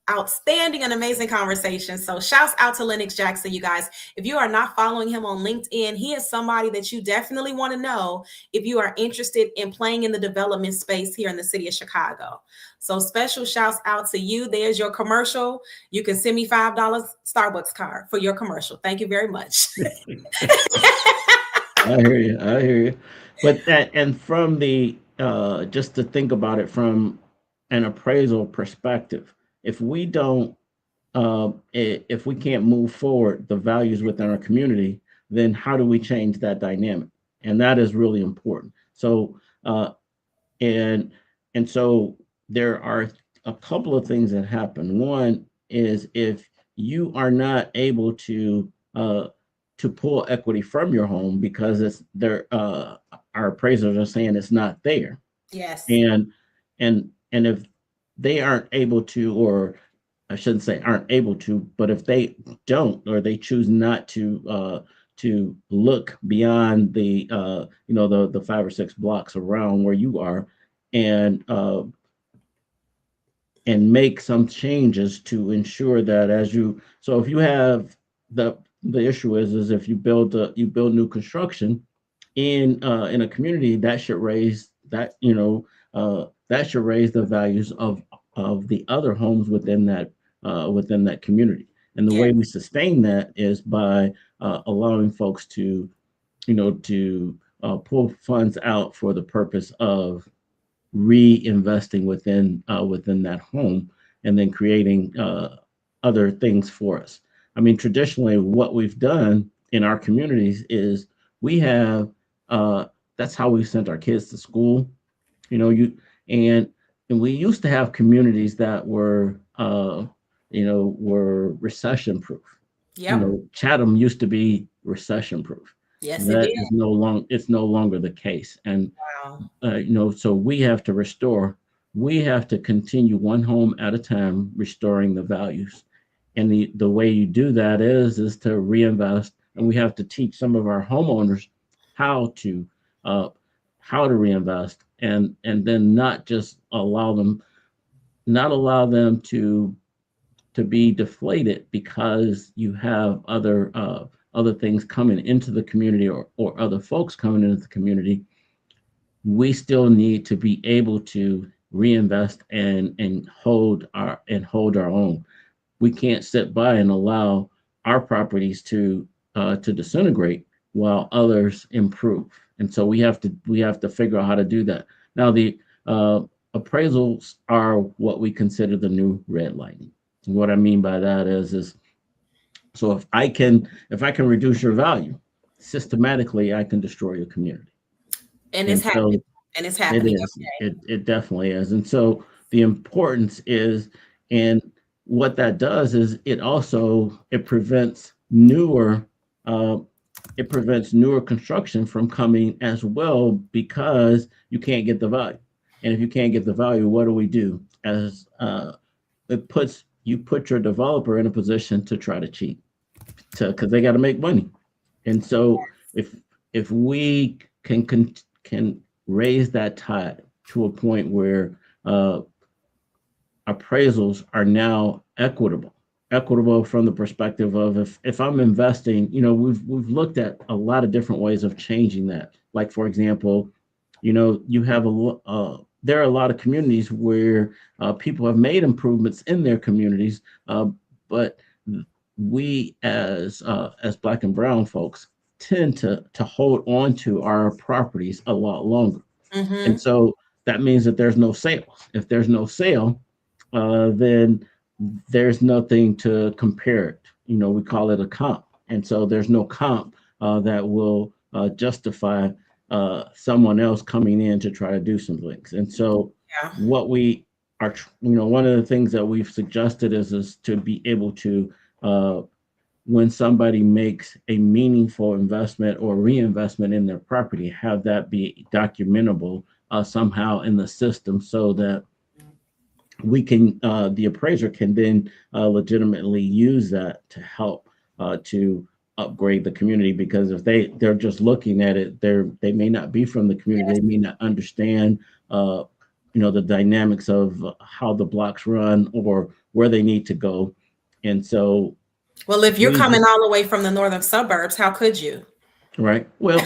outstanding and amazing conversations. So shouts out to Lennox Jackson, you guys. If you are not following him on LinkedIn, he is somebody that you definitely want to know if you are interested in playing in the development space here in the city of Chicago. So special shouts out to you. There's your commercial. You can send me $5 Starbucks card for your commercial. Thank you very much. I hear you. But and from the just to think about it from an appraisal perspective, if we don't if we can't move forward the values within our community, then how do we change that dynamic? And that is really important. So and so there are a couple of things that happen. One is, if you are not able to pull equity from your home because it's there, our appraisers are saying it's not there. Yes. And if they aren't able to, or I shouldn't say aren't able to, but if they don't, or they choose not to look beyond the the 5 or 6 blocks around where you are, and make some changes to ensure that so if you have the issue is if you build new construction in a community, that should raise the values of the other homes within that community. And the way we sustain that is by allowing folks to pull funds out for the purpose of reinvesting within that home, and then creating other things for us. I mean, traditionally, what we've done in our communities is we have that's how we sent our kids to school. And we used to have communities that were recession proof. Yeah. Chatham used to be recession proof. Yes, that it is it's no longer the case. And wow. So we have to continue one home at a time, restoring the values. And the way you do that is to reinvest. And we have to teach some of our homeowners how to reinvest, and then not just allow them to be deflated because you have other things coming into the community, or other folks coming into the community. We still need to be able to reinvest and hold our own. We can't sit by and allow our properties to disintegrate while others improve. And so we have to figure out how to do that. Now the appraisals are what we consider the new redlining. And what I mean by that is so if I can reduce your value, systematically I can destroy your community. And And it's happening. so And it's it happening. is. It definitely is. And so the importance is, and what that does is it prevents uh, newer construction from coming as well, because you can't get the value. And if you can't get the value, what do we do? As you put your developer in a position to try to cheat, because they got to make money. And so if we can raise that tide to a point where appraisals are now equitable from the perspective of, if I'm investing, we've looked at a lot of different ways of changing that. Like, for example, you have there are a lot of communities where people have made improvements in their communities, but we as Black and brown folks tend to hold on to our properties a lot longer. Mm-hmm. And so that means that there's no sales. If there's no sale, then there's nothing to compare it. We call it a comp. And so there's no comp that will justify someone else coming in to try to do some things. And so what we are, one of the things that we've suggested is to be able to, when somebody makes a meaningful investment or reinvestment in their property, have that be documentable somehow in the system, so that we can, the appraiser can then legitimately use that to help to upgrade the community. Because if they're just looking at it, they may not be from the community. They may not understand the dynamics of how the blocks run or where they need to go. And so, well, if you're coming all the way from the northern suburbs, how could you? Right. Well,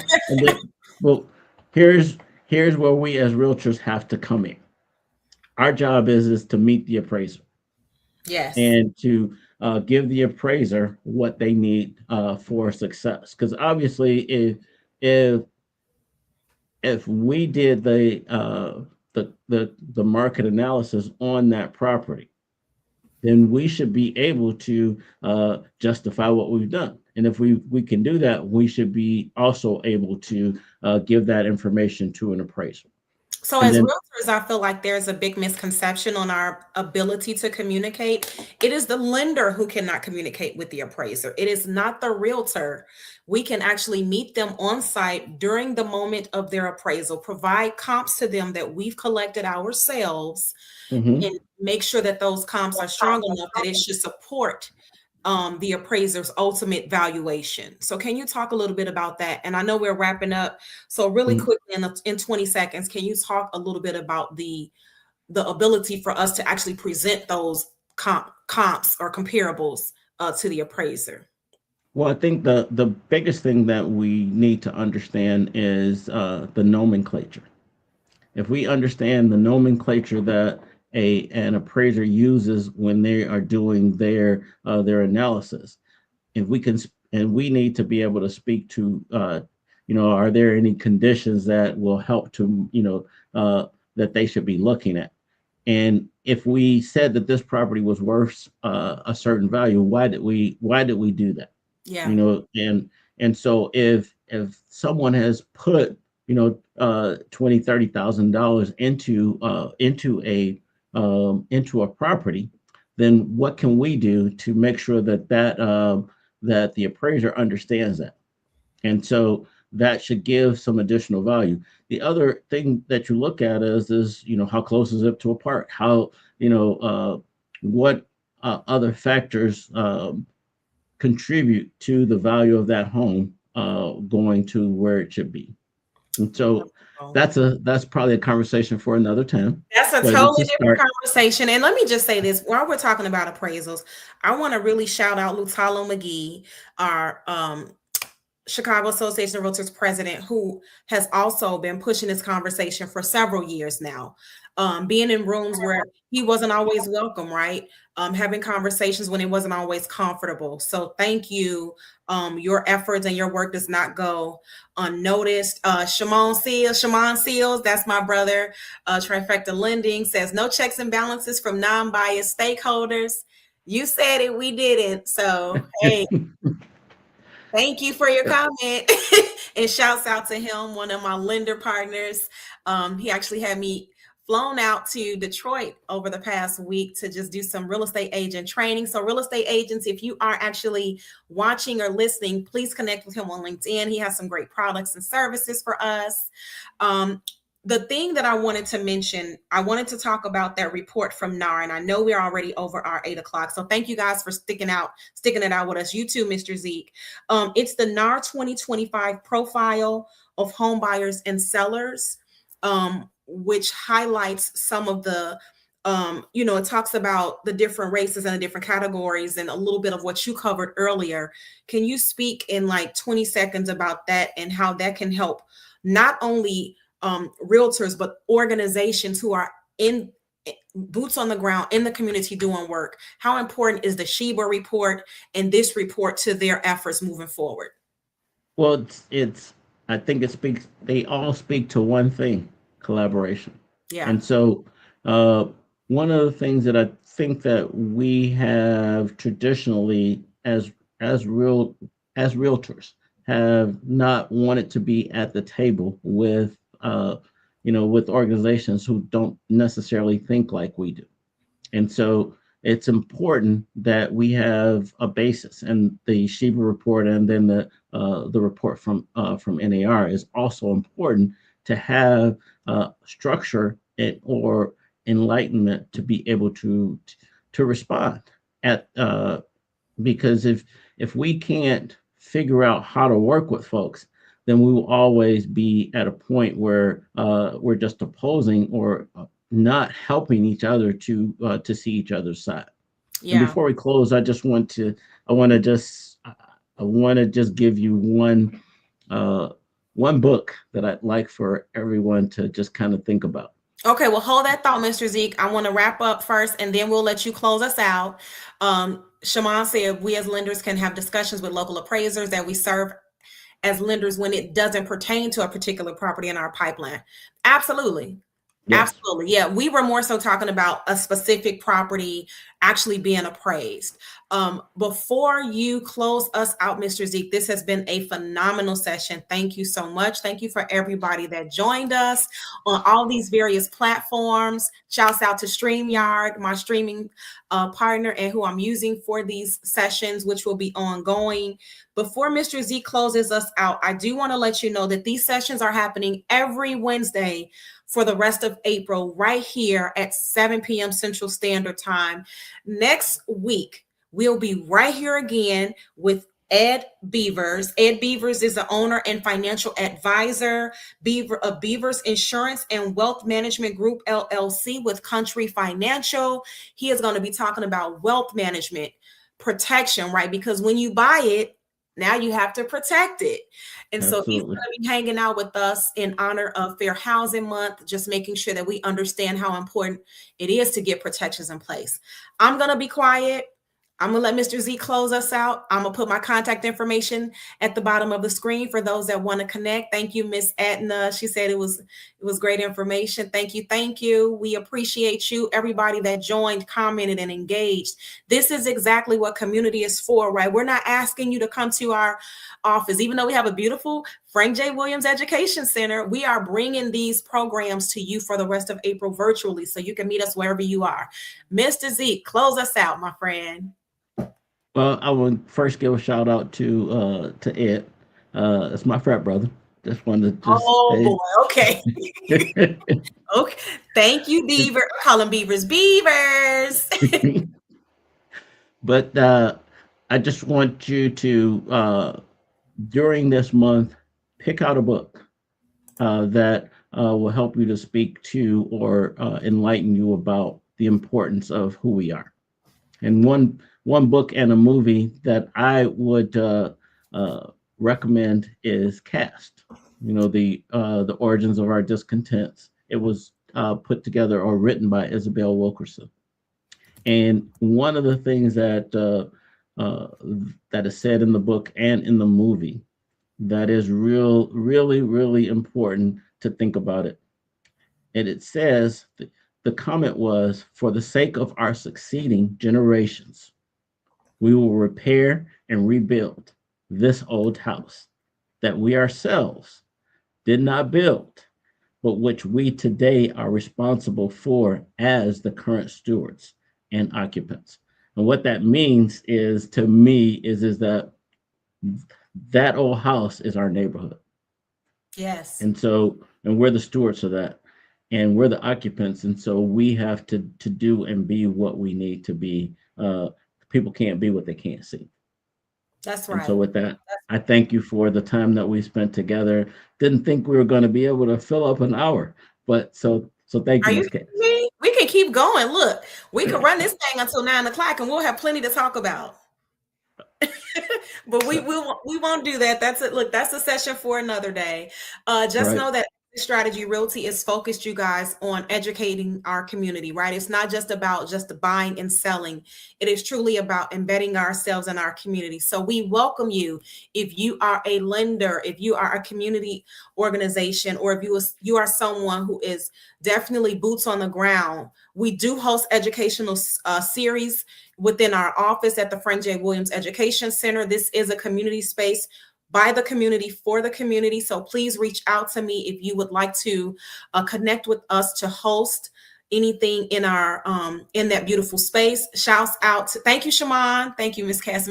here's where we as realtors have to come in. Our job is to meet the appraiser. Yes. And to give the appraiser what they need for success. Because obviously, if we did the market analysis on that property, then we should be able to justify what we've done. And if we can do that, we should be also able to give that information to an appraiser. So as realtors, I feel like there's a big misconception on our ability to communicate. It is the lender who cannot communicate with the appraiser. It is not the realtor. We can actually meet them on site during the moment of their appraisal, provide comps to them that we've collected ourselves, and make sure that those comps are strong enough that it should support the appraiser's ultimate valuation. So can you talk a little bit about that? And I know we're wrapping up. So really quickly, in 20 seconds, can you talk a little bit about the ability for us to actually present those comps or comparables to the appraiser? Well, I think the biggest thing that we need to understand is the nomenclature. If we understand the nomenclature that an appraiser uses when they are doing their analysis, if we can, and we need to be able to speak to, are there any conditions that will help to, that they should be looking at? And if we said that this property was worth a certain value, why did we do that? Yeah. And so if someone has put $20,000-$30,000 into a property, then what can we do to make sure that the appraiser understands that? And so that should give some additional value. The other thing that you look at is how close is it to a park? How what other factors contribute to the value of that home going to where it should be. And so that's probably a conversation for another time. That's a totally different conversation. And let me just say this, while we're talking about appraisals, I want to really shout out Lutalo McGee, our Chicago Association of Realtors president, who has also been pushing this conversation for several years now. being in rooms where he wasn't always welcome, right? Having conversations when it wasn't always comfortable. So thank you. Your efforts and your work does not go unnoticed. Shimon Seals, that's my brother. Trifecta Lending says no checks and balances from non-biased stakeholders. You said it, we didn't. So hey, thank you for your comment. And shouts out to him, one of my lender partners. He actually had me flown out to Detroit over the past week to just do some real estate agent training. So real estate agents, if you are actually watching or listening, please connect with him on LinkedIn. He has some great products and services for us. The thing that I wanted to mention, I wanted to talk about that report from NAR, and I know we're already over our 8 o'clock. So thank you guys for sticking it out with us. You too, Mr. Zeke. It's the NAR 2025 profile of home buyers and sellers, which highlights some of the, it talks about the different races and the different categories and a little bit of what you covered earlier. Can you speak in like 20 seconds about that and how that can help not only realtors, but organizations who are in boots on the ground in the community doing work? How important is the Sheba report and this report to their efforts moving forward? Well, I think they all speak to one thing: collaboration. Yeah. And so, one of the things that I think that we have traditionally as realtors have not wanted to be at the table with with organizations who don't necessarily think like we do. And so it's important that we have a basis, and the Sheba report and then the report from NAR is also important to have structure or enlightenment to be able to respond at because if we can't figure out how to work with folks, then we will always be at a point where we're just opposing or not helping each other to see each other's side. Yeah. And before we close, I want to just give you one book that I'd like for everyone to just kind of think about. Okay, well, hold that thought, Mr. Zeke. I want to wrap up first, and then we'll let you close us out. Shimon said we as lenders can have discussions with local appraisers that we serve as lenders when it doesn't pertain to a particular property in our pipeline. Absolutely. Yes. Absolutely. Yeah. We were more so talking about a specific property actually being appraised. Before you close us out, Mr. Zeke, this has been a phenomenal session. Thank you so much. Thank you for everybody that joined us on all these various platforms. Shouts out to StreamYard, my streaming partner, and who I'm using for these sessions, which will be ongoing. Before Mr. Zeke closes us out, I do want to let you know that these sessions are happening every Wednesday for the rest of April, right here at 7 p.m. Central Standard Time. Next week, we'll be right here again with Ed Beavers. Ed Beavers is the owner and financial advisor of Beavers Insurance and Wealth Management Group, LLC, with Country Financial. He is going to be talking about wealth management protection, right? Because when you buy it, now you have to protect it. And Absolutely. So he's going to be hanging out with us in honor of Fair Housing Month, just making sure that we understand how important it is to get protections in place. I'm going to be quiet. I'm going to let Mr. Z close us out. I'm going to put my contact information at the bottom of the screen for those that want to connect. Thank you, Miss Edna. She said it was great information. Thank you. Thank you. We appreciate you, everybody that joined, commented, and engaged. This is exactly what community is for, right? We're not asking you to come to our office. Even though we have a beautiful Frank J. Williams Education Center, we are bringing these programs to you for the rest of April virtually, so you can meet us wherever you are. Mr. Z, close us out, my friend. Well, I would first give a shout out to Ed. It's my frat brother. Just wanted to boy, okay. Okay. Thank you, Beaver. I call them Beavers. But I just want you to during this month pick out a book that will help you to speak to or enlighten you about the importance of who we are. And one book and a movie that I would recommend is Cast. The origins of our discontents. It was put together or written by Isabel Wilkerson. And one of the things that that is said in the book and in the movie that is really important to think about it. And it says, the comment was, for the sake of our succeeding generations, we will repair and rebuild this old house that we ourselves did not build, but which we today are responsible for as the current stewards and occupants. And what that means is, to me, is that that old house is our neighborhood. Yes. And we're the stewards of that, and we're the occupants. And so we have to do and be what we need to be. People can't be what they can't see. That's right. And so with that, I thank you for the time that we spent together. Didn't think we were going to be able to fill up an hour, but so thank you, Ms. Cass. We can keep going. Look, we can run this thing until 9 o'clock, and we'll have plenty to talk about. But we won't do that. That's it. Look, that's a session for another day. Just know that Strategy Realty is focused, you guys, on educating our community, right? It's not just about just the buying and selling. It is truly about embedding ourselves in our community. So we welcome you. If you are a lender, if you are a community organization, or if you are someone who is definitely boots on the ground, we do host educational series within our office at the Frank J. Williams Education Center. This is a community space by the community for the community. So please reach out to me if you would like to connect with us to host anything in our in that beautiful space. Shouts out to, thank you, Shaman. Thank you, Ms. Cass.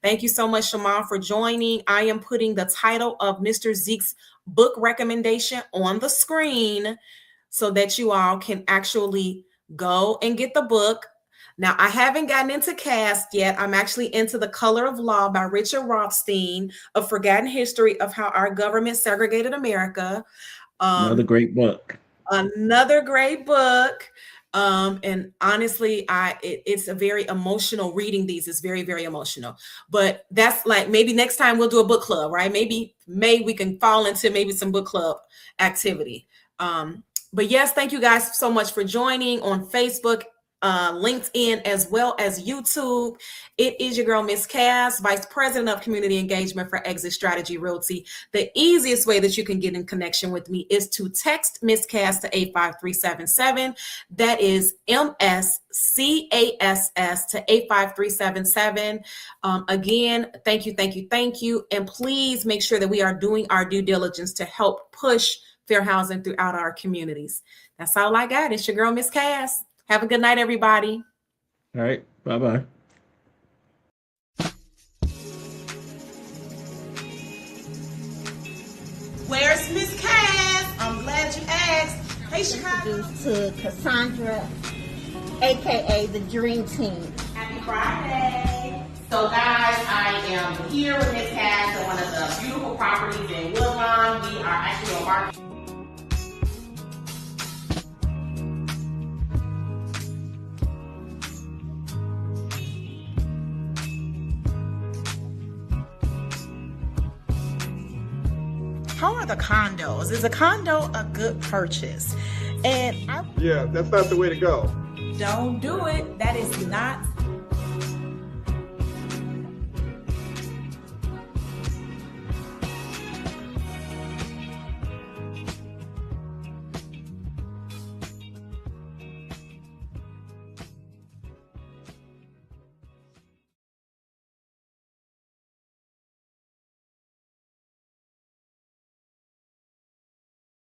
Thank you so much, Shaman, for joining. I am putting the title of Mr. Zeke's book recommendation on the screen so that you all can actually go and get the book. Now, I haven't gotten into Cast yet. I'm actually into The Color of Law by Richard Rothstein, A Forgotten History of How Our Government Segregated America. Another great book. Another great book. And honestly, it's a very emotional reading these. It's very, very emotional. But that's like, maybe next time we'll do a book club, right? Maybe we can fall into maybe some book club activity. But yes, thank you guys so much for joining on Facebook, LinkedIn, as well as YouTube. It is your girl, Miss Cass, Vice President of Community Engagement for Exit Strategy Realty. The easiest way that you can get in connection with me is to text Miss Cass to 85377. That is MSCASS to 85377. Again, thank you. And please make sure that we are doing our due diligence to help push fair housing throughout our communities. That's all I got. It's your girl, Miss Cass. Have a good night, everybody. All right. Bye-bye. Where's Miss Cass? I'm glad you asked. Hey, Chicago. Introduced to Cassandra, aka the Dream Team. Happy Friday. So guys, I am here with Miss Cass at one of the beautiful properties in Woodlawn. We are actually on market. How are the condos? Is a condo a good purchase? And yeah, that's not the way to go. Don't do it. That is not